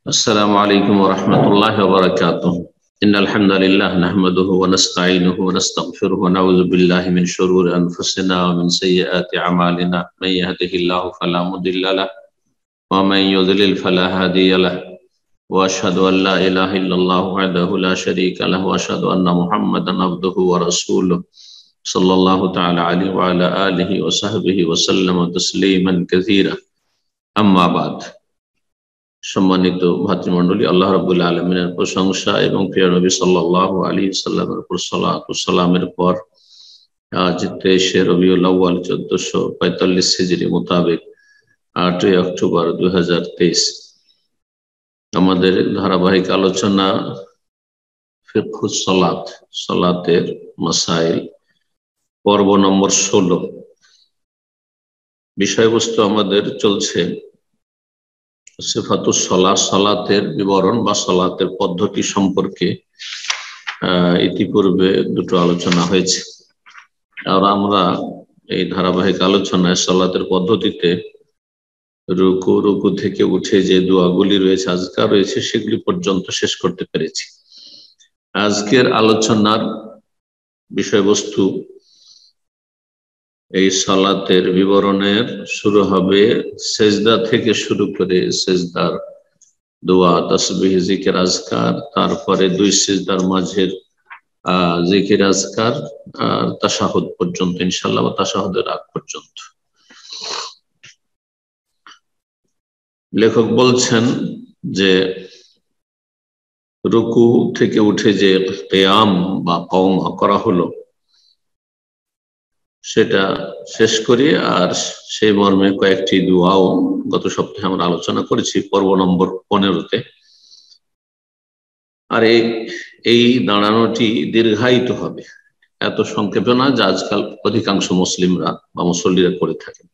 السلام عليكم ورحمة الله وبركاته. إن الحمد لله نحمده ونستعينه ونستغفره ونعوذ بالله من شرور أنفسنا ومن سيئات أعمالنا. من يهده الله فلا مضل له ومن يضلل فلا هادي له وأشهد أن لا إله إلا الله وحده لا شريك له وأشهد أن محمدا عبده ورسوله صلى الله تعالى عليه وعلى آله وصحبه وسلم تسليما كثيرا. أما بعد। সম্মানিত ভাতৃমণ্ডলী, আল্লাহ রাব্বুল আলামিনের প্রশংসা এবং প্রিয় নবী সাল্লাল্লাহু আলাইহি সাল্লামের উপর সালাত ও সালামের পর আজ 23শে রবিউল আউয়াল 1445 হিজরি মোতাবেক 8 অক্টোবর 2023 আমাদের ধারাবাহিক আলোচনা ফিকহুস সালাত, সালাতের মাসাইল, পর্ব নম্বর 16। বিষয়বস্তু আমাদের চলছে সিফাতুস সালাত, সালাতের বিবরণ বা সালাতের পদ্ধতি সম্পর্কে ইতিপূর্বে দুটো আলোচনা হয়েছে। আর আমরা এই ধারাবাহিক আলোচনায় সালাতের পদ্ধতিতে রুকু থেকে উঠে যে দোয়াগুলি রয়েছে, আজকার রয়েছে, সেগুলি পর্যন্ত শেষ করতে পেরেছি। আজকের আলোচনার বিষয়বস্তু এই সালাতের বিবরণের শুরু হবে সেজদা থেকে শুরু করে সেজদার দোয়া, তাসবিহ, জিকির, আজকার, তারপরে দুই সেজদার মাঝের জিকির, আজকার আর তাশাহুদ পর্যন্ত, ইনশাআল্লাহ তাশাহুদের আগ পর্যন্ত। লেখক বলছেন যে রুকু থেকে উঠে যে কিয়াম বা কওমা করা হলো সেটা শেষ করি, আর সেই মর্মে কয়েকটি দোয়াও গত সপ্তাহে আমরা আলোচনা করেছি পর্ব নম্বর 15-তে। আর এই দাঁড়ানোটি দীর্ঘায়িত হবে, এত সংক্ষেপে না, যা আজকাল অধিকাংশ মুসলিমরা বা মুসল্লিরা করে থাকেন।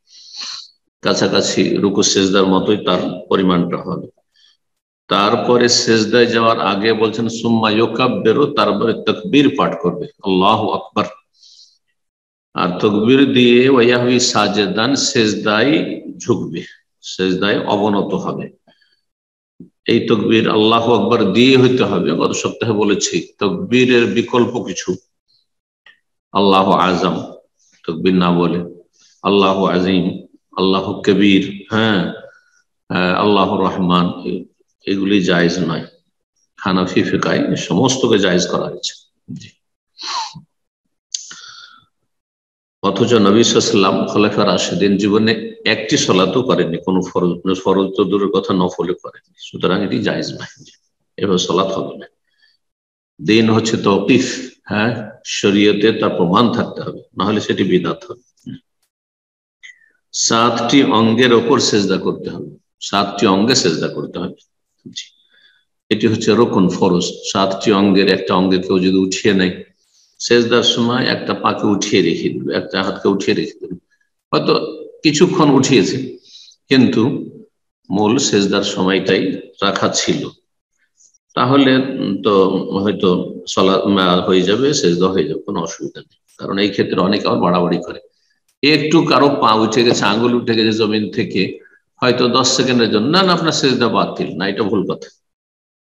কাছাকাছি রুকু সেজদার মতোই তার পরিমাণটা হবে। তারপরে সেজদায় যাওয়ার আগে বলছেন সুম্মা ইউকাব্বিরু, তারপরে তাকবীর পাঠ করবে, আল্লাহু আকবার। আর তাকবীর দিয়ে ওয়ায়াহবি সাজেদান, সেজদায় ঝুঁকবে, সেজদায় অবনত হবে। এই তাকবীর আল্লাহু আকবার দিয়ে হইতে হবে। গত সপ্তাহে বলেছি তাকবীরের বিকল্প কিছু, আল্লাহু আযম তাকবীর না বলে আল্লাহু আযীম, আল্লাহু কবীর, আল্লাহু রহমান, এগুলি জায়েজ নয়। হানাফি ফিকায় সমস্তকে জায়েজ করা হয়েছে। অথচ নবী সাল্লাল্লাহু আলাইহি ওয়াসাল্লাম খোলাফায়ে রাশিদিন জীবনে একটি সালাতও করেননি, কোনো ফরজ তো দূরের কথা, নফলও করেননি। সুতরাং এটি জায়েজ নয়, এভাবে সালাত হবে না। দিন হচ্ছে তাওকীফ, শরীয়তে তার প্রমাণ থাকতে হবে, না হলে সেটি বিদআত হবে। 7টি অঙ্গের ওপর সেজদা করতে হবে, 7টি অঙ্গে সেজদা করতে হবে। এটি হচ্ছে রুকুন, ফরজ। 7টি অঙ্গের একটা অঙ্গে কেউ যদি উঠিয়ে নেয়, সেজদার সময় একটা পাকে উঠিয়ে রেখে দিল, একটা হাতকে উঠিয়ে রেখে দিল, হয়তো কিছুক্ষণ উঠিয়েছে কিন্তু মূল সেজদার সময়টাই রাখা ছিল, তাহলে তো হয়তো সালাত হয়ে যাবে, সেজদা হয়ে যাবে, কোনো অসুবিধা নেই। কারণ এই ক্ষেত্রে অনেকে আবার বাড়াবাড়ি করে, একটু কারো পা উঠে গেছে, আঙ্গুল উঠে গেছে জমিন থেকে, হয়তো 10 সেকেন্ডের জন্য, না আপনার সেজদা বাতিল, না, এটা ভুল কথা।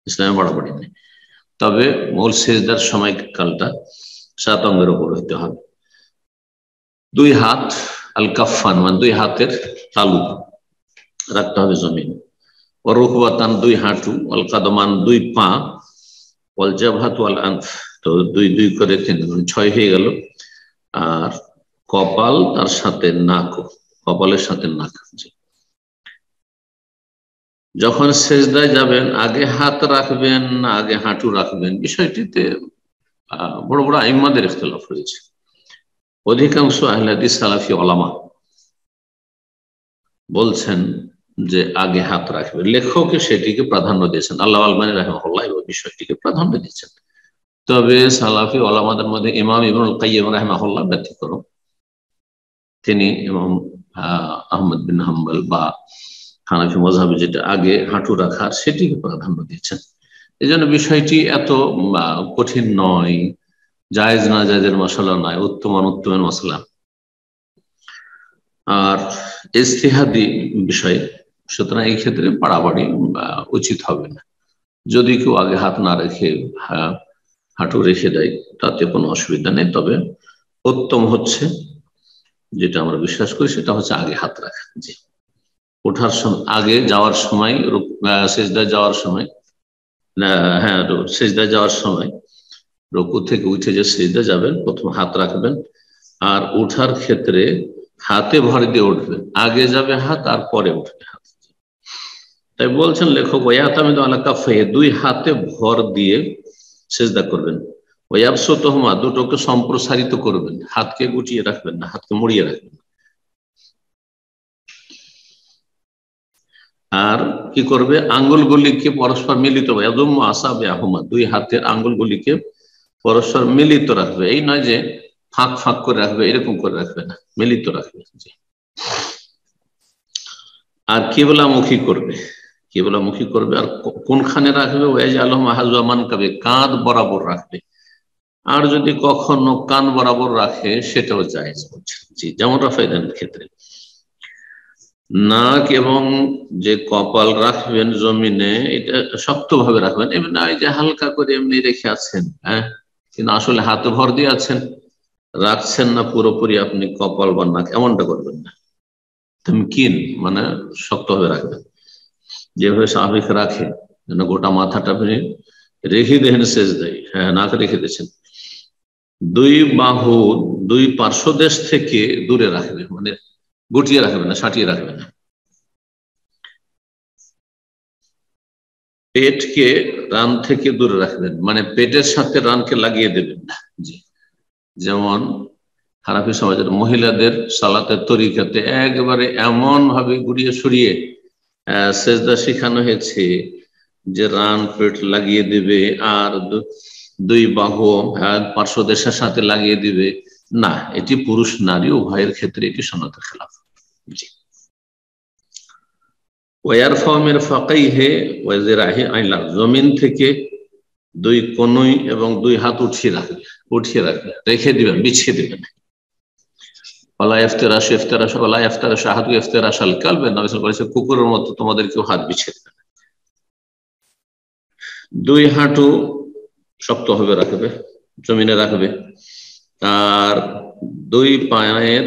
ইসলামে বাড়াবাড়ি নেই, তবে মূল সেজদার সময় কালটা 7 অঙ্গের উপর হইতে হবে। 2 হাত আল কাফান, মানে 2 হাতের তালু রাখতে হবে জমিন। ও রুকবাতান, 2 হাঁটু, আল কাদমান, 2 পা, ওয়াল জাবহাত ওয়াল আনফ, তো 2 করে 3, 6 হয়ে গেল। আর কপাল, তার সাথে নাক, কপালের সাথে নাক। যখন সেজদায় যাবেন আগে হাত রাখবেন না আগে হাঁটু রাখবেন, বিষয়টিতে বড় বড় আইম্মাদের ইখতিলাফ রয়েছে। অধিকাংশ আহলে হাদিস সালাফি উলামা বলছেন যে আগে হাত রাখবে। লেখকে সেটিকে প্রাধান্য দিয়েছেন, আল্লামা আলবানী রাহিমাহুল্লাহ এই বিষয়টিকে প্রাধান্য দিয়েছেন। তবে সালাফি উলামাদের মধ্যে ইমাম ইবনুল কাইয়্যিম রাহিমাহুল্লাহ ব্যতিক্রম। তিনি ইমাম আহমদ বিন হাম্বল বা হানাফি মাযহাবে যেটা আগে হাঁটু রাখার, সেটিকে প্রাধান্য দিয়েছেন। এই জন্য বিষয়টি এত কঠিন নয়, জায়েজ না জায়েজের মশলা নয়, উত্তম অনুত্তমের মশলা। আর ইজতিহাদি বিষয়ে সুতরাং এই ক্ষেত্রে বাড়াবাড়ি উচিত হবে না। যদি কেউ আগে হাত না রেখে হাঁটু রেখে দেয় তাতে কোনো অসুবিধা নেই, তবে উত্তম হচ্ছে, যেটা আমরা বিশ্বাস করি, সেটা হচ্ছে আগে হাত রাখা। জি, ওঠার সময়, আগে যাওয়ার সময়, সেজদায় যাওয়ার সময়, হ্যাঁ সেজদায় যাওয়ার সময় রুকু থেকে উঠে যে সেজদা যাবেন প্রথম হাত রাখবেন, আর উঠার ক্ষেত্রে হাতে ভর দিয়ে উঠবেন, আগে যাবে হাত আর পরে উঠবে হাত। তাই বলছেন লেখক, ওয়াতামিদু আলা কাফাইহি, দুই হাতে ভর দিয়ে সেজদা করবেন। ওয়াবসুতুহুমা, দুটোকে সম্প্রসারিত করবেন, হাতকে গুটিয়ে রাখবেন না, হাতকে মুড়িয়ে রাখবেন। আর কি করবে, আঙ্গুলগুলিকে পরস্পর মিলিত, দুই হাতের আঙ্গুলগুলিকে পরস্পর মিলিত রাখবে। এই নয় যে ফাঁক ফাঁক করে রাখবে, এরকম করে রাখবে না, মিলিত রাখবে। আর কিবলামুখী করবে, কিবলামুখী করবে। আর কোনখানে রাখবে, কাঁধ বরাবর রাখবে। আর যদি কখনো কান বরাবর রাখে সেটাও জায়েজ হচ্ছে। জি, যেমন রাফাইদানের ক্ষেত্রে নাক এবং যে কপাল রাখবেন জমিনে, এটা শক্তভাবে রাখবেন, এমনি নয় যে হালকা করে এমনি রেখে আছেন, হ্যাঁ, কিন্তু আসলে হাতে ভর দিয়ে আছেন, রাখছেন না পুরোপুরি আপনি কপাল বা নাক, এমনটা করবেন না। তামকিন মানে শক্তভাবে রাখবেন, যেভাবে স্বাভাবিক রাখে, যেন গোটা মাথাটা আপনি রেখে দেন সেজদায়, হ্যাঁ নাক রেখে দিয়েছেন। দুই বাহু দুই পার্শ্বদেশ থেকে দূরে রাখবে, মানে গুটিয়ে রাখবে না, সাটিয়ে রাখবে না। পেটকে রান থেকে দূরে রাখবেন, মানে পেটের সাথে রানকে লাগিয়ে দেবেন না। জি, যেমন হানাফি সমাজের মহিলাদের সালাতের তরিকাতে একবারে এমন ভাবে ঘুরিয়ে সরিয়ে সেজদা শেখানো হয়েছে যে রান পেট লাগিয়ে দিবে আর দুই বাহু পার্শ্বদেশের সাথে লাগিয়ে দিবে না, এটি পুরুষ নারী উভয়ের ক্ষেত্রে এটি সুন্নাতের খেলাফ। জি, জমিন থেকে দুই কনুই এবং দুই হাত উঠিয়ে রাখবে, রেখে দিবেন, বিছিয়ে দিবেন। কুকুরের মতো তোমাদের কেউ হাত বিছিয়ে দেবে। দুই হাঁটু শক্তভাবে রাখবে, জমিনে রাখবে, আর দুই পায়ের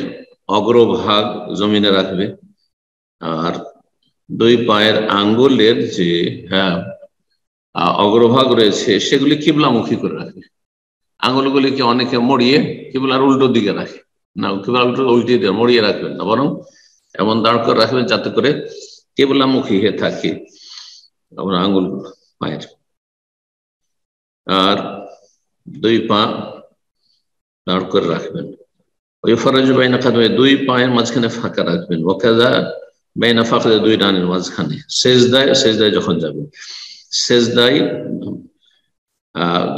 অগ্রভাগ জমিনে রাখবে, আর দুই পায়ের আঙ্গুলের যে অগ্রভাগ রয়েছে সেগুলি কিবলামুখী করে রাখবে। আঙ্গুলগুলিকে অনেকে মরিয়ে কিবলার উল্টো দিকে রাখে না, কিবলা উল্টিয়ে দিয়ে মরিয়ে রাখবেন না, বরং এমন দাঁড় করে রাখবেন যাতে করে কিবলামুখী হয়ে থাকে আমরা আঙ্গুলগুলো পায়ের। আর দুই পা দাঁড় করে রাখবেন। ওই ফরজ বাইনা খাদমে, দুই পায়ের মাঝখানে ফাঁকা রাখবেন। ওয়াকাযা বাইনা ফাখযে, দুই ডানের মাঝখানে। সেজদায় যখন যাবেন, সেজদায়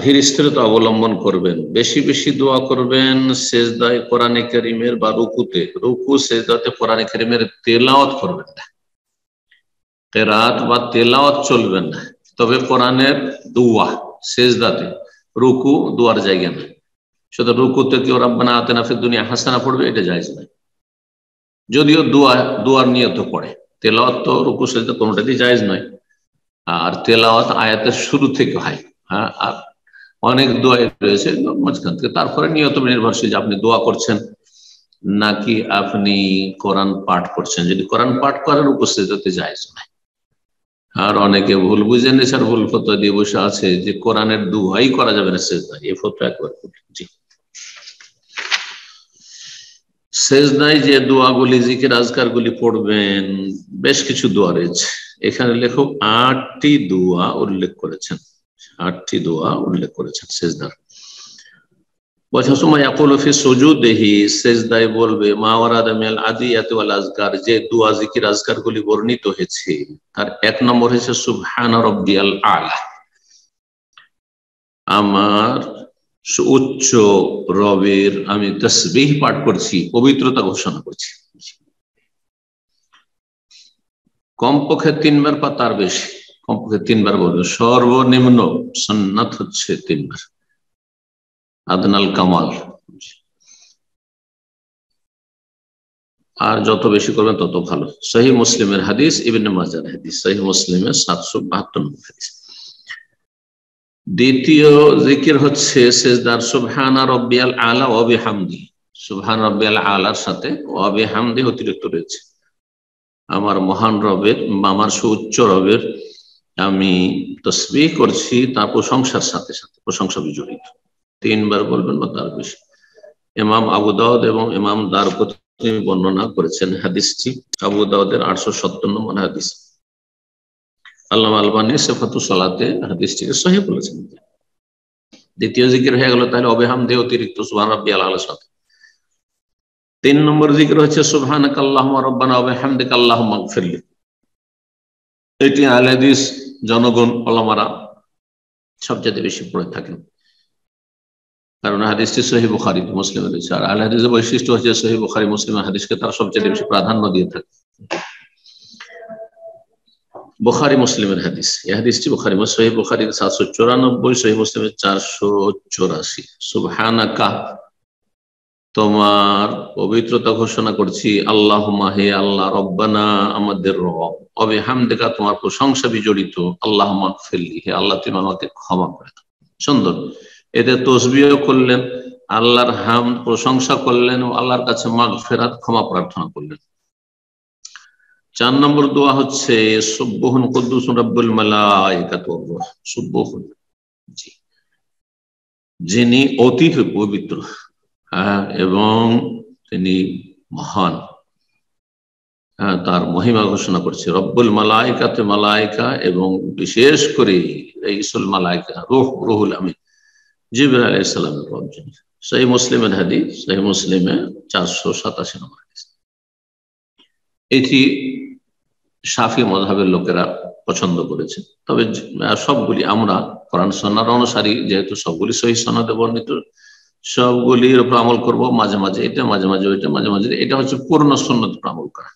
ধীর স্থিরতা অবলম্বন করবেন, বেশি বেশি দোয়া করবেন সেজদায় কোরআনে কারীমের বা রুকুতে। রুকু সেজদাতে কোরআনে কারীমের তেলাওয়াত করবেন না, কিরাত বা তেলাওয়াত চলবেন না, তবে কোরআনের দোয়া সেজদাতে। রুকু দোয়ার জায়গা না, শুধু রুকুতে কেউ রাব্বানা আতিনা ফিদ দুনিয়া হাসানা পড়বে, এটা জায়েজ নয়। যদিও দোয়ার নিয়ত পড়ে, তেলাওয়াত তো রুকু সেজদা কোনোটাতেই জায়েজ নয়। আর তেলাওয়াত আয়াতের শুরু থেকে হয়, হ্যাঁ, আর অনেক দোয়া রয়েছে মাঝখান থেকে। তারপরে নিয়ত নির্ভরশীল যে আপনি দোয়া করছেন নাকি আপনি কোরআন পাঠ করছেন। যদি কোরআন পাঠ করার উপস্থিতিতে জায়েজ নয়। আর অনেকে ভুল বুঝে নিয়েছে আর ভুল ফতোয়া দিয়ে বসে আছে যে কোরআনের দোয়াই করা যাবে না সেজদায়, এই ফতোয়া একবার। জি, সেজদায় যে দোয়াগুলি, জিকির আজকারগুলি পড়বেন, বেশ কিছু দোয়া রয়েছে। এখানে লেখক 8টি দোয়া উল্লেখ করেছেন, 8টি দোয়া উল্লেখ করেছেন সেজদার। সেজদায় বলবে মা ওয়ারাদা মিনাল আদিয়াতি ওয়াল আযকার, যে দোয়া জিকির আজকারগুলি বর্ণিত হয়েছে তার 1 নম্বর হচ্ছে সুবহানা রাব্বিয়াল আলা, আমার উচ্চ রবের আমি তাসবিহ পাঠ করছি, পবিত্রতা ঘোষণা করছি। কমপক্ষে 3 বার বা তার বেশি, কমপক্ষে 3 বার বলবে। সর্বনিম্ন সুন্নাত হচ্ছে 3 বার, আদনাল কামাল। আর যত বেশি করবেন তত ভালো। সহিহ মুসলিমের হাদিস, ইবনে মাজার হাদিস, সহিহ মুসলিমের 772 নম্বর হাদিস। দ্বিতীয় জিকির হচ্ছে সেজদার সুবহানা রাব্বিয়াল আলা ওয়া বিহামদি। সুবহান রাব্বিয়াল আলার সাথে ওয়া বিহামদি অতিরিক্ত রয়েছে, আমার মহান রবের, আমার সুউচ্চ রবের আমি তাসবিহ করছি, তার প্রশংসার সাথে সাথে, প্রশংসা বিজড়িত। 3 বার বলবেন বা তার বেশি। ইমাম আবু দাউদ এবং ইমাম দারকুতনি বর্ণনা করেছেন হাদিসটি, আবু দাউদের 870 নম্বর হাদিস। আল্লামা আলবানী সিফাতুস সালাতে হাদিসটিকে সহিহ বলেছেন। দ্বিতীয় জিকির হয়ে গেল তাহলে অবিহামদে অতিরিক্ত সুবহান রাব্বিয়াল আলার সাথে। 3 নম্বর জিকির হচ্ছে সুবহানাকা আল্লাহুম্মা রাব্বানা ওয়া বিহামদিকা আল্লাহুম্মা ইগফিরলি। এটি আহলে হাদিস জনগণ ওলামারা সবচেয়ে বেশি পড়ে থাকেন, কারণ হাদিসটি সহিহ বুখারী মুসলিমের রয়েছে। আর আহলে হাদিসের বৈশিষ্ট্য হচ্ছে সহিহ বুখারী মুসলিমের হাদিসকে তারা সবচেয়ে বেশি প্রাধান্য দিয়ে থাকে। বুখারী মুসলিমের হাদিস, এই হাদিসটি বুখারী সহিহ বুখারীর 794, সহিহ মুসলিমের 484। সুবহানাকা, তোমার পবিত্রতা ঘোষণা করছি, আল্লাহুম্মা, হে আল্লাহ, রব্বানা, আমাদের রব, ওয়া বিহামদিকা, তোমার প্রশংসা বিজড়িত, আল্লাহুম্মা ইগফিরলি, হে আল্লাহ তুমি আমাকে ক্ষমা করে দাও। সুন্দর, এতে তাসবিহ করলেন, আল্লাহর হামদ প্রশংসা করলেন ও আল্লাহর কাছে মাগফিরাত ক্ষমা প্রার্থনা করলেন। 4 নম্বর দোয়া হচ্ছে সুবহুন কুদ্দুসুন রাব্বুল মালাইকাতু ওয়ার রূহ। সুবহুন, জি, যিনি অতি পবিত্র, এবং তিনি মহান, তার মহিমা ঘোষণা করছে। রব্বুল মালাইকাতে, মালাইকা, এবং বিশেষ করে রাইসুল মালাইকা, রুহুল আমিন জিবরাইল আলাইহিস সালামের রব। সহিহ মুসলিমের হাদিস, সহিহ মুসলিমে 487 নম্বর হাদিস। এটি শাফি মাযহাবের লোকেরা পছন্দ করেছে, তবে সবগুলি আমরা কোরআন সুন্নাহর অনুসারী, যেহেতু সবগুলি সহিহ সনদে বর্ণিত, সবগুলির উপর আমল করব। মাঝে মাঝে এটা, মাঝে মাঝে ওইটা, মাঝে মাঝে এটা হচ্ছে পূর্ণ সুন্নাত উপর আমল করা,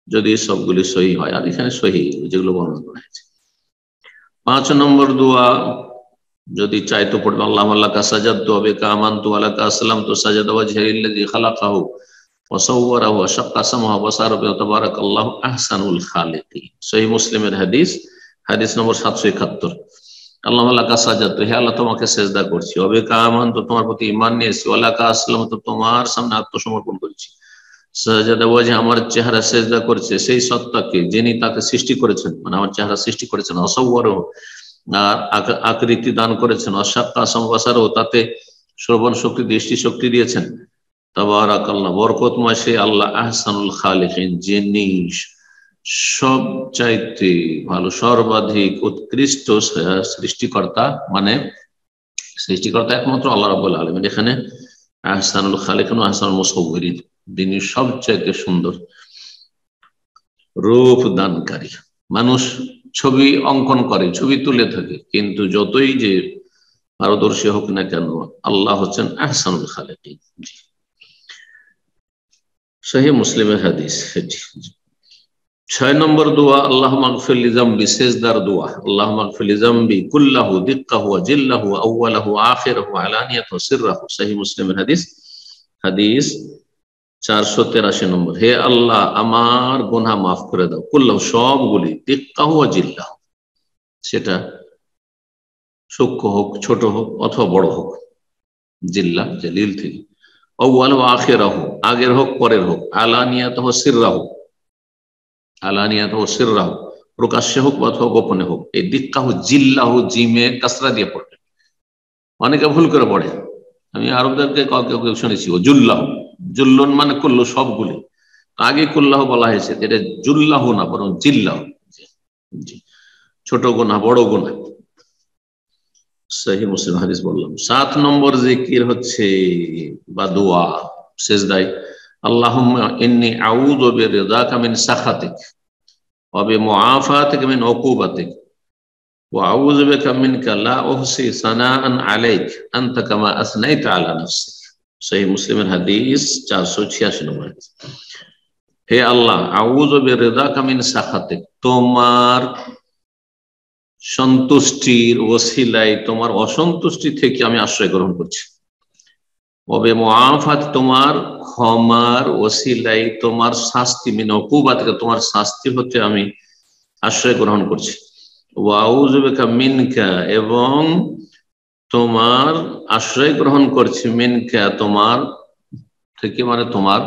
যদি সবগুলি সহিহ হয়। আর এখানে সহিহ যেগুলো বর্ণনা করা হয়েছে। 5 নম্বর দোয়া যদি চাই তো পড়বে আল্লাহুম্মা লাকা সাজাদতু ওয়া বিকা আমানতু ওয়া লাকা আসলামতু সাজাদা ওয়াজহিল্লাযী খালাকাহু ওয়া সাওয়ারাহু ওয়া শাক্কা সামহু ওয়া বাসারাহু ওয়া তাবারাকাল্লাহু আহসানুল খালিকিন। সহিহ মুসলিমের হাদিস, হাদিস নম্বর 771। আল্লাহুম্মা লাকা সাজাদতু, হে আল্লাহ তোমাকে সিজদা করছি, ওয়া বিকা আমানতু, তোমার প্রতি ঈমান নিয়েছি, ওয়া লাকা আসলামতু, তোমার সামনে আত্মসমর্পণ করেছি। সাজাদা ওয়াজহ, আমার চেহারা সিজদা করেছে সেই সত্তাকে যিনি তাকে সৃষ্টি করেছেন, মানে আমার চেহারা সৃষ্টি করেছেন। ওয়া সাওয়ারাহু, আকৃতি দান করেছেন। অশাক্কা সমবাসারও, তাতে শ্রবণ শক্তি, দৃষ্টি শক্তি দিয়েছেন। তাবারাকাল্লাহ, বরকতময় সে আল্লাহ, আহসানুল খালিকিন, যিনি সব চাইতে ভালো, সর্বাধিক উৎকৃষ্ট সৃষ্টিকর্তা, মানে সৃষ্টিকর্তা একমাত্র আল্লাহ রাব্বুল আলামিন। এখানে আহসানুল খালিকিন ও আহসানুল মুসাউবিরিন, যিনি সবচাইতে সুন্দর রূপ দানকারী। মানুষ ছবি অঙ্কন করে, ছবি তুলে থাকে, কিন্তু যতই যে পারদর্শী হোক না কেন, আল্লাহ হচ্ছেন আহসানুল খালিকিন। সহিহ মুসলিমের হাদিস। 6 নম্বর দোয়া আল্লাহুম্মা ইগফির লি যামবি, সিজদার দোয়া। আল্লাহুম্মা ইগফির লি যামবি কুল্লাহু দিক্কাহু ওয়া জিল্লাহু ওয়া আউওয়ালাহু ওয়া আখিরাহু ওয়া আলানিয়াতাহু ওয়া সিররাহু। সহিহ মুসলিমের হাদিস, হাদিস 483 নম্বর। হে আল্লাহ, আমার গুনাহ মাফ করে দাও, কুল্লাহু, সবগুলি, দিক্কাহু ওয়া জিল্লাহু, সেটা সূক্ষ্ম হোক, ছোট হোক, অথবা বড় হোক, জিল্লা জলিল থেকে, আউয়াল ওয়া আখিরাহু, আগের হোক পরের হোক, আলানিয়াতাহু ওয়া সিররাহু, আলানিয়াতাহু ওয়া সিররাহু, প্রকাশ্যে হোক অথবা গোপনে হোক। এই দিক্কাহু, জিল্লাহু, জিমে কাসরা দিয়ে পড়বে, অনেকে ভুল করে পড়ে। আমি আরবদেরকে কাউকে শুনেছি ও জুল্লাহু, জুল্লুন মানে কুল্লু, সবগুলি। আগে কুল্লাহু বলা হয়েছে, এটা জুল্লাহু না, বরং জিল্লাহু, ছোট গুনাহ বড় গুনাহ। সহিহ মুসলিম হাদিস বললাম। 7 নম্বর জিকির হচ্ছে বা দোয়া সিজদায়, আল্লাহুম্মা ইন্নী আউযু বিরিদাকা মিন সাখাতিক ওয়া বিমুআফাতিকা মিন উকুবাতিক ওয়া আউযু বিকা মিনকা লা উহসি সানাআন আলাইক আনতা কামা আসনাইতা আলা নাফসিক। সহিহ মুসলিমের হাদিস 486 নম্বর হাদিস। হে আল্লাহ, আউযু বিরিদাকা মিন সাখাতিক, তোমার সন্তুষ্টির ওসিলায় তোমার অসন্তুষ্টি থেকে আমি আশ্রয় গ্রহণ করছি। ওবে মুআফাত তোমার ক্ষমার ওসিলাই তোমার শাস্তি মিন উকুবাতকে তোমার শাস্তি হতে আমি আশ্রয় গ্রহণ করছি। ওয়া আউযু বিকা মিনকা এবং তোমার আশ্রয় গ্রহণ করছি মিনকা তোমার থেকে, মানে তোমার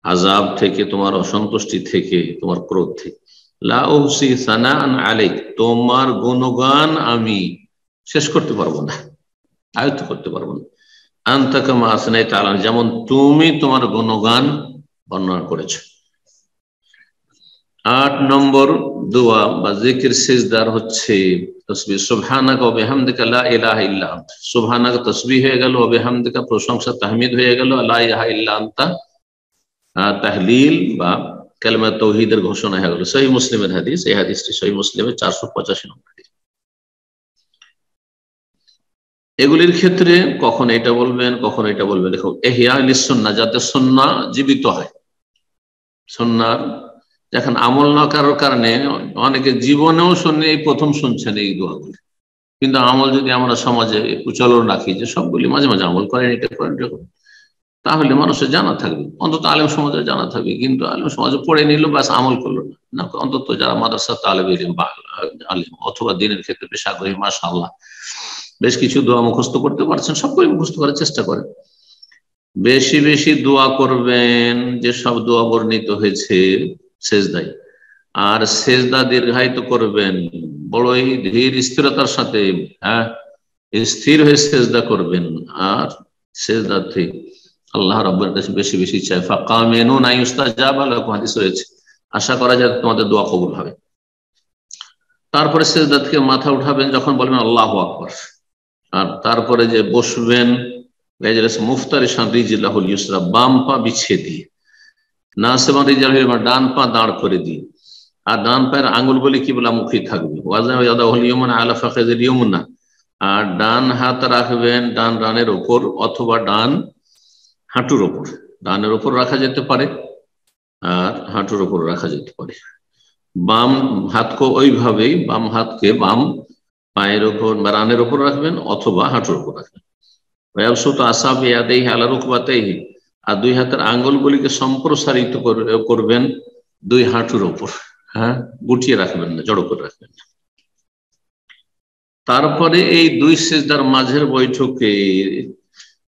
আযাব থেকে, তোমার অসন্তুষ্টি থেকে, তোমার ক্রোধ থেকে। লা উহসি সানাআন আলাইক তোমার গুণগান আমি শেষ করতে পারবো না, আয়ত্ত করতে পারবো না। আনতা কামা আসনাইতা আলা যেমন তুমি তোমার গুণগান বর্ণনা করেছো। 8 নম্বর দোয়া বা জিকির সিজদার হচ্ছে তাসবিহ। সুবহানাকা ওয়া বিহামদিকা লা ইলাহা ইল্লা আনতা। সুবহানাকা তাসবিহ হয়ে গেল, ওয়া বিহামদিকা প্রশংসা তাহমিদ হয়ে গেল, লা ইলাহা ইল্লা আনতা তাহলিল বা কালিমা তাওহীদের ঘোষণা হয়ে গেল। সহিহ মুসলিমের হাদিস, এই হাদিসটি সহিহ মুসলিমের 485 নম্বর হাদিস। এগুলির ক্ষেত্রে কখন এটা বলবেন, কখন এটা বলবেন, দেখো ইহয়া লিস সুন্নাহ, যাতে সুন্নাহ জীবিত হয়। সুন্নাহর এখন আমল না করার কারণে অনেকে জীবনেও শুনে এই প্রথম শুনছেন এই দোয়াগুলি, কিন্তু আমল যদি আমরা সমাজে প্রচলন রাখি যে সবগুলি মাঝে মাঝে আমল করেন, এটা করেন, এটা করেন, তাহলে মানুষের জানা থাকবে, অন্তত আলেম সমাজে জানা থাকবে। কিন্তু আলেম সমাজে পড়ে নিল, ব্যাস আমল করলো না, অন্তত যারা মাদ্রাসা তালেব ইলম বা আলেম অথবা দিনের ক্ষেত্রে বেশ আগ্রহী, মাশাআল্লাহ বেশ কিছু দোয়া মুখস্থ করতে পারছেন, সবগুলি মুখস্থ করার চেষ্টা করেন। বেশি বেশি দোয়া করবেন যে সব দোয়া বর্ণিত হয়েছে সেজদায়, আর সেজদা দীর্ঘায়িত করবেন, বড়ই ধীর স্থিরতার সাথে, হ্যাঁ স্থির হয়ে সেজদা করবেন। আর সেজদাতে আল্লাহ রাব্বুল কাছে বেশি বেশি চাই, ফাকামিনুন আইয়ুস্তাজাবা লাকুম হাদিস রয়েছে, আশা করা যায় তোমাদের দোয়া কবুল হবে। তারপরে সেজদা থেকে মাথা উঠাবেন যখন বলবেন আল্লাহু আকবার, আর তারপরে যে বসবেন মুফতারিশান রিজলাহুল ইউসরা, বাম পা বিছিয়ে দিয়ে, নাসিবান রিজলাহুল ডান পা দাঁড় করে দিয়ে, আর ডান পায়ের আঙ্গুলগুলি কিবলামুখী থাকবে। ওয়াজনা ইয়াদাহুল ইয়ামনা আলা ফাখিযিল ইয়ামনা, আর ডান হাত রাখবেন ডান রানের উপর অথবা ডান হাঁটুর উপর। ডানের উপর রাখা যেতে পারে আর হাঁটুর উপর রাখা যেতে পারে। বাম হাতকে ওইভাবেই, বাম হাতকে বাম পায়ের উপর বা রানের উপর রাখবেন অথবা হাঁটুর উপর রাখবেন। ওয়াবসুতু আসাবিয়াদাইহি আলা রুকবাতাইহি, আর দুই হাতের আঙ্গুলগুলিকে সম্প্রসারিত করবেন দুই হাঁটুর উপর, হ্যাঁ গুটিয়ে রাখবেন না, জড়ো করে রাখবেন না। তারপরে এই দুই সিজদার মাঝের বৈঠকে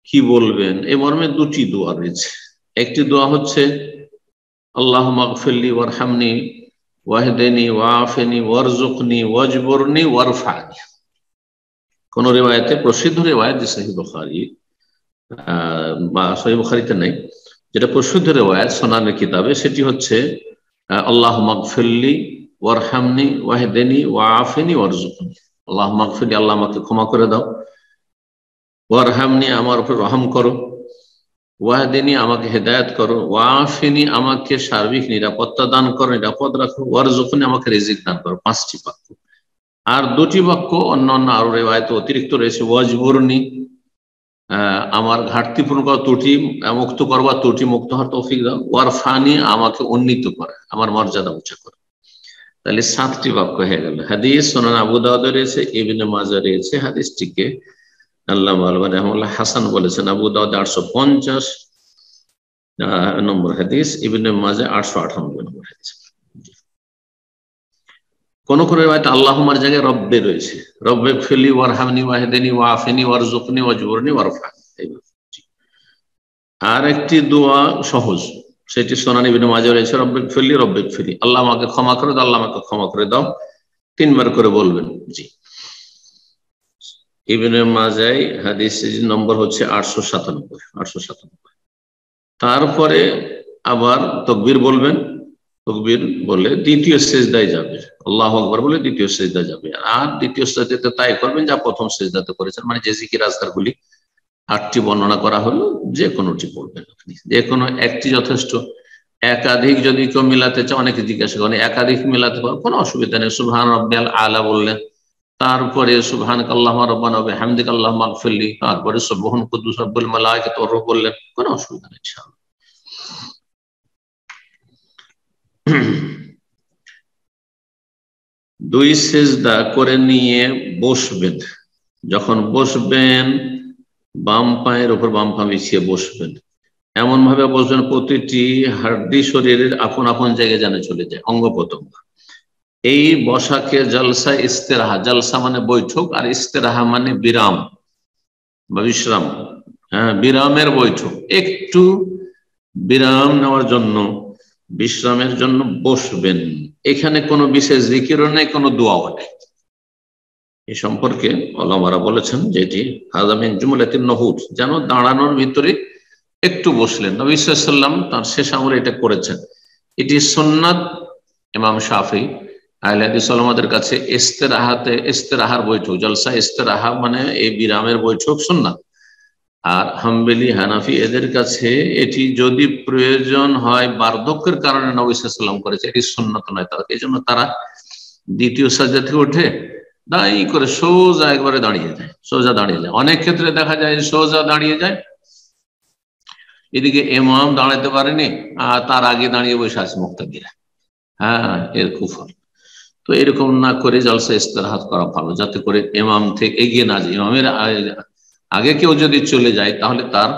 কি বলবেন, এই মর্মে দুটি দোয়া রয়েছে। একটি দোয়া হচ্ছে আল্লাহুম্মা গফিরলি ওয়ারহামনি ওয়াহদিনি ওয়াআফিনি ওয়ারযুকনি ওয়াজবুরনি ওয়ারফানি। কোন রিওয়ায়াতে, প্রসিদ্ধ রিওয়ায়াত যে সহিহ বুখারী বা সহিহ বুখারীতে নেই, যেটা প্রসিদ্ধ রিওয়ায়াত সুনানের কিতাবে, সেটি হচ্ছে আল্লাহুম্মা গফিরলি ওয়ারহামনি ওয়াহদিনি ওয়াআফিনি ওয়ারযুকনি। আল্লাহুম্মা গফিরলি, আল্লাহ আমাকে ক্ষমা করে দাও, ওয়ারহামনি আমার উপর রহম করো, ওয়াহদিনি আমাকে হেদায়েত করো, ওয়াআফিনি আমাকে সার্বিক নিরাপত্তা দান করো, নিরাপদ রাখো, ওয়ারযুকনি আমাকে রিজিক দান করো। 5টি বাক্য। আর 2টি বাক্য অন্যান্য আরো রিওয়ায়াতে অতিরিক্ত রয়েছে, ওয়াজবুরনি আমার ঘাটতি পূরণ করা, ত্রুটি মুক্ত করবা, ত্রুটি মুক্ত হওয়ার তৌফিক দাও, ওয়ারফানি আমাকে উন্নীত করে, আমার মর্যাদা উঁচু করে। তাহলে 7টি বাক্য হয়ে গেল। হাদিস সুনান আবু দাউদে রয়েছে, ইবনে মাজাহ রয়েছে। হাদিসটিকে আল্লামা আলবানী রাহিমাহুল্লাহ হাসান বলেছেন। আবু দাউদ 850 নম্বর হাদিস, ইবনে মাজাহ 898 নম্বর হাদিস। কোন কোন রিওয়ায়াতে আল্লাহুম্মার জায়গায় রব্বে রয়েছে, রব্বে গফিরলি ওয়ারহামনি ওয়াহদিনি ওয়াআফিনি ওয়ারযুকনি ওয়াজবুরনি ওয়ারফানি। আর একটি দোয়া সহজ, সেটি সুনান ইবনে মাজাহ রয়েছে, রব্বে গফিরলি, আল্লাহ আমাকে ক্ষমা করে দাও, আল্লাহ আমাকে ক্ষমা করে দাও, 3 বার করে বলবেন। জি, ইবনে মাজাহ হাদিস নম্বর হচ্ছে 897। তারপরে আবার তাকবীর বলবেন, তাকবীর বলে দ্বিতীয় সিজদায় যাবে, আল্লাহু আকবার বলে দ্বিতীয় সিজদায় যাবে। আর দ্বিতীয় সিজদাতে তাই করবেন যা প্রথম সিজদাতে করেছেন, মানে যে জিকির আজকারগুলি 8টি বর্ণনা করা হলো, যে কোনোটি পড়বেন আপনি, যে কোনো একটি যথেষ্ট। একাধিক যদি কেউ মিলাতে চায়, অনেকে জিজ্ঞাসা করেন একাধিক মিলাতে পারো, কোনো অসুবিধা নেই। সুবহান রাব্বিয়াল আলা বললেন, তারপরে সুবহানাকাল্লাহুম্মা রাব্বানা ওয়া বিহামদিকা আল্লাহুম্মা গফিরলি, তারপরে সুবহান কুদ্দুস রাব্বুল মালায়েকাতু ওয়ার রূহ বললেন, কোনো অসুবিধা নেই ইনশাআল্লাহ। 2 সিজদা করে নিয়ে বসবেন, যখন বসবেন বাম পায়ের উপর বাম পা বিছিয়ে বসবেন, এমন ভাবে বসবেন প্রতিটি হাড্ডি শরীরের আপন আপন জায়গায় যেন চলে যায়, অঙ্গ প্রত্যঙ্গ। এই বসাকে জলসা ইস্তেরাহা, জলসা মানে বৈঠক, আর ইস্তেরাহা মানে বিরাম বা বিশ্রাম। হ্যাঁ, বিরামের বৈঠক, একটু বিরাম নেওয়ার জন্য, বিশ্রামের জন্য বসবেন। এখানে কোনো বিশেষ জিকিরও নেই, কোনো দোয়াও নেই। এ সম্পর্কে ওলামারা বলেছেন যে এটি হাযামিন জুমলাতিন নুহুদ, যেন দাঁড়ানোর ভিতরে একটু বসলেন। নবী সাল্লাল্লাহু আলাইহি ওয়াসাল্লাম তার শেষ আমলে এটা করেছেন। এটি সুন্নাত। ইমাম শাফি আহলে হাদিস ওলামাদের কাছে ইস্তেরাহার বৈঠক, জলসা ইস্তেরাহা মানে এই বিরামের বৈঠক সুন্নাত। আর হাম্বলি হানাফি এদের কাছে এটি যদি প্রয়োজন হয়, বার্ধক্যের কারণে নবী সাল্লাল্লাহু আলাইহি ওয়াসাল্লাম করেছে, এটি সুন্নাত নয়। তারা এই জন্য তারা দ্বিতীয় সাজদা থেকে উঠে দাঁড়ি করে সোজা একবারে দাঁড়িয়ে যায়, সোজা দাঁড়িয়ে যায়। অনেক ক্ষেত্রে দেখা যায় সোজা দাঁড়িয়ে যায়, এদিকে ইমাম দাঁড়াতে পারেনি আর তার আগে দাঁড়িয়ে বসে আছে মুক্তাদিরা। হ্যাঁ, এর কুফর। তো এরকম না করে জলসা ইস্তেরাহাত করা ভালো, যাতে করে ইমাম থেকে এগিয়ে না যায়। ইমামের আগে কেউ যদি চলে যায় তাহলে তার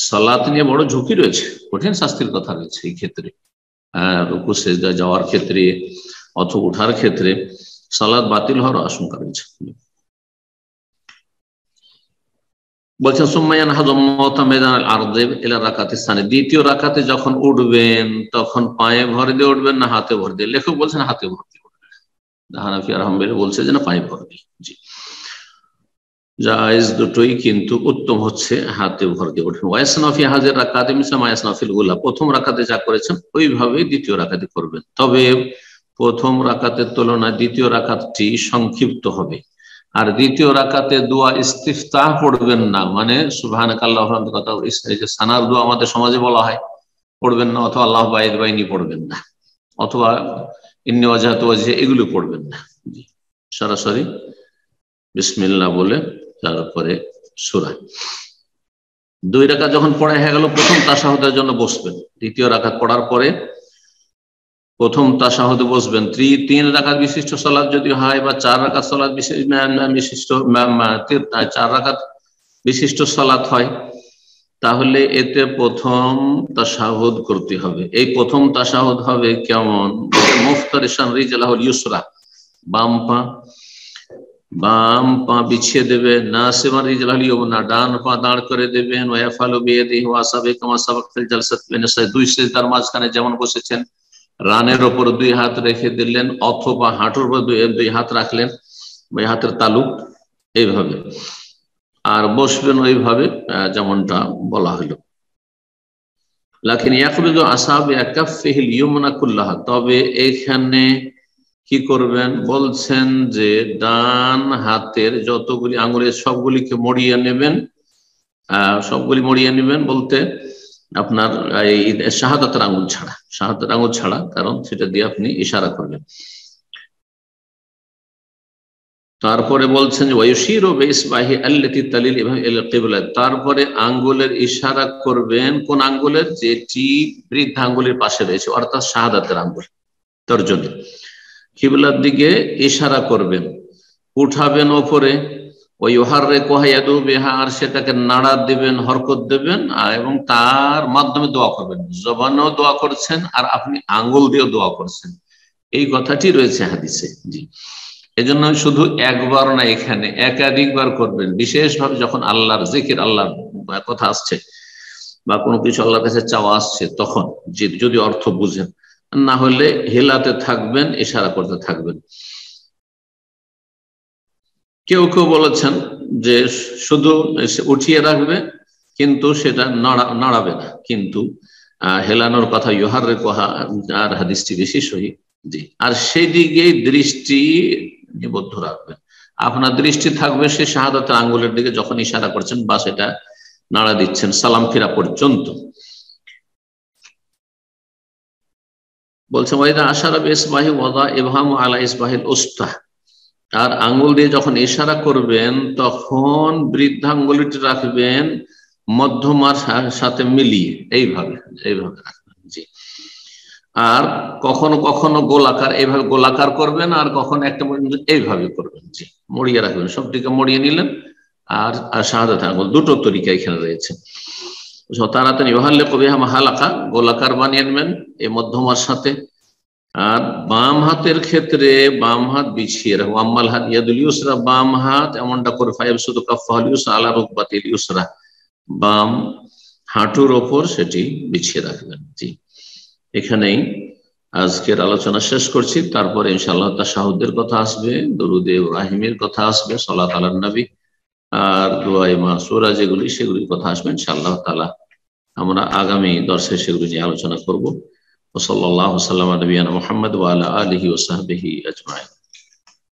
সালাত নিয়ে বড় ঝুঁকি রয়েছে, কঠিন শাস্তির কথা রয়েছে এই ক্ষেত্রে। রুকু সিজদা যাওয়ার ক্ষেত্রে অথবা উঠার ক্ষেত্রে সালাত বাতিল হওয়ার আশঙ্কা রয়েছে। বলছেন দ্বিতীয় রাকাতে যখন উঠবেন তখন পায়ে ভর দিয়ে উঠবেন না হাতে ভর দিয়ে? লেখক বলছেন হাতে ভর দিয়ে উঠবেন। হানাফি আর হাম্বলি বলছে যে না, পায়ে ভর দিয়ে। জি, জায়েজ দুটোই, কিন্তু উত্তম হচ্ছে হাতে ভর দিয়ে উঠবেন। ওয়াসনাফি হাজের রাকাতে মিসলাম ওয়াসনাফিল গুলা, প্রথম রাকাতে যা করেছেন ওইভাবেই দ্বিতীয় রাকাতে করবেন। তবে প্রথম রাকাতের তুলনায় দ্বিতীয় রাকাতটি সংক্ষিপ্ত হবে। আর দ্বিতীয় রাকাতে দোয়া ইস্তিফতাহ পড়বেন না, মানে সুবহানাকাল্লাহুল কথা, সানার দোয়া আমাদের সমাজে বলা হয়, পড়বেন না। অথবা আল্লাহ বাইদ বাইনি পড়বেন না, অথবা ইন্নী ওয়াজহাতু ওয়াজহি এগুলো পড়বেন না। সরাসরি বিসমিল্লাহ বলে তারপরে সূরা। দুই রাকাত যখন পড়া হয়ে গেল, প্রথম তাশাহুদের জন্য বসবেন। দ্বিতীয় রাকাত পড়ার পরে প্রথম তাশাহুদে বসবেন। তিন রাকাত বিশিষ্ট সালাত যদি হয়, বা 4 রাকাত সালাত বিশিষ্ট 4 রাকাত বিশিষ্ট সালাত হয়, তাহলে এতে প্রথম তাশাহুদ করতে হবে। এই প্রথম তাশাহুদ হবে কেমন? মুফতারিশান রিজলাহুল ইউসরা, বাম পা বিছিয়ে দেবে, নাসিমান রিজলাহুল ইউমনা, ডান পা দাঁড় করে দেবেন। ওয়াফালু বিয়াদিহি ওয়াসাবি কামা সাবাক ফিল জালসাত বাইনা দুই সিজদার মাঝখানে যেমন বসেছেন, রানের ওপর 2 হাত রেখে দিলেন, অথবা হাঁটুর উপর 2 হাত রাখলেন, ওই হাতের তালু এইভাবে, আর বসবেন ওইভাবে যেমনটা বলা হলো। লাকিন ইয়াকবিদু আসাবি কাফফিহিল ইউমনা কুল্লাহা, তবে এখানে কি করবেন? বলছেন যে ডান হাতের যতগুলি আঙ্গুলের সবগুলিকে মড়িয়ে নেবেন। সবগুলি মড়িয়ে নেবেন বলতে আপনার এই শাহাদাতের আঙ্গুল ছাড়া, কারণ সেটা দিয়ে আপনি ইশারা করবেন। তারপরে বলছেন ওয়ায়ুশিরু বিইসবাহি আল্লাতী তালিল ইল কিবলা, তারপরে আঙ্গুলের ইশারা করবেন। কোন আঙ্গুলের? যেটি বৃদ্ধাঙ্গুলের পাশে রয়েছে, অর্থাৎ শাহাদাতের আঙ্গুল, তর্জনী, কিবলার দিকে ইশারা করবেন। উঠাবেন ওপরে, ওই ওহারে কোহায়াদু বিহা, আর সেটাকে নাড়া দিবেন, হরকত দেবেন, এবং তার মাধ্যমে দোয়া করবেন। জবানেও দোয়া করছেন আর আপনি আঙ্গুল দিয়েও দোয়া করছেন, এই কথাটি রয়েছে হাদিসে। জি, এজন্য শুধু একবার না, এখানে একাধিকবার করবেন। বিশেষভাবে যখন আল্লাহর জিকির, আল্লাহর কথা আসছে বা কোনো কিছু আল্লাহর কাছে চাওয়া আসছে, তখন যদি অর্থ বুঝেন, না হলে হেলাতে থাকবেন, ইশারা করতে থাকবেন। কেউ কেউ বলেছেন যে শুধু উঠিয়ে রাখবে, কিন্তু সেটা নাড়াবে না, কিন্তু হেলানোর কথা ইউহারে কোহা আর হাদিসটি বেশি সহি। জি, আর সেদিকেই দৃষ্টি নিবদ্ধ রাখবেন। আপনার দৃষ্টি থাকবে সে শাহাদাতের আঙ্গুলের দিকে, যখন ইশারা করছেন বা সেটা নাড়া দিচ্ছেন সালাম ফিরা পর্যন্ত। বলছে ওয়াইদা আশারা বিইসবাহি ওয়াদা ইবহামু আলা ইসবাহিল উস্তা, আর আঙ্গুল দিয়ে যখন ইশারা করবেন তখন বৃদ্ধাঙ্গুলিটি রাখবেন মধ্যমার সাথে মিলিয়ে, এইভাবে রাখবেন। জি, আর কখনো কখনো গোলাকার, এইভাবে গোলাকার করবেন, আর কখনো একটা এইভাবে করবেন। জি, মড়িয়ে রাখবেন, সবটিকে মড়িয়ে নিলেন আর শাহাদাত আঙ্গুল দুটো তরিকা এখানে রয়েছে। তারাতানি ওয়াহাল্লে কবিহা মাহালাকা, গোলাকার বানিয়ে নেবেন এই মধ্যমার সাথে। আর বাম হাতের ক্ষেত্রে বাম হাত বিছিয়ে রাখবো, আম্মাল হাত ইয়াদুল ইউসরা, বাম হাত এমনটা করে ফায়াবসুতু কাফফাহুল ইউসরা আলা রুকবাতিল ইউসরা, বাম হাঁটুর ওপর সেটি বিছিয়ে রাখবেন। জি, এখানেই আজকের আলোচনা শেষ করছি। তারপরে ইনশাআল্লাহ তাশাহুদের কথা আসবে, দরুদে ইব্রাহিমের কথা আসবে, সালাত আলান নবী আর দুআয়ে মাসুরা যেগুলি সেগুলির কথা আসবে ইনশাআল্লাহ তাআলা। আমরা আগামী দর্শে সেগুলি নিয়ে আলোচনা করব। ওয়া সাল্লাল্লাহু সাল্লাম আলা নবিয়িনা মুহাম্মদ ওয়া আলা আলিহি ওয়া সাহবিহি আজমাইন।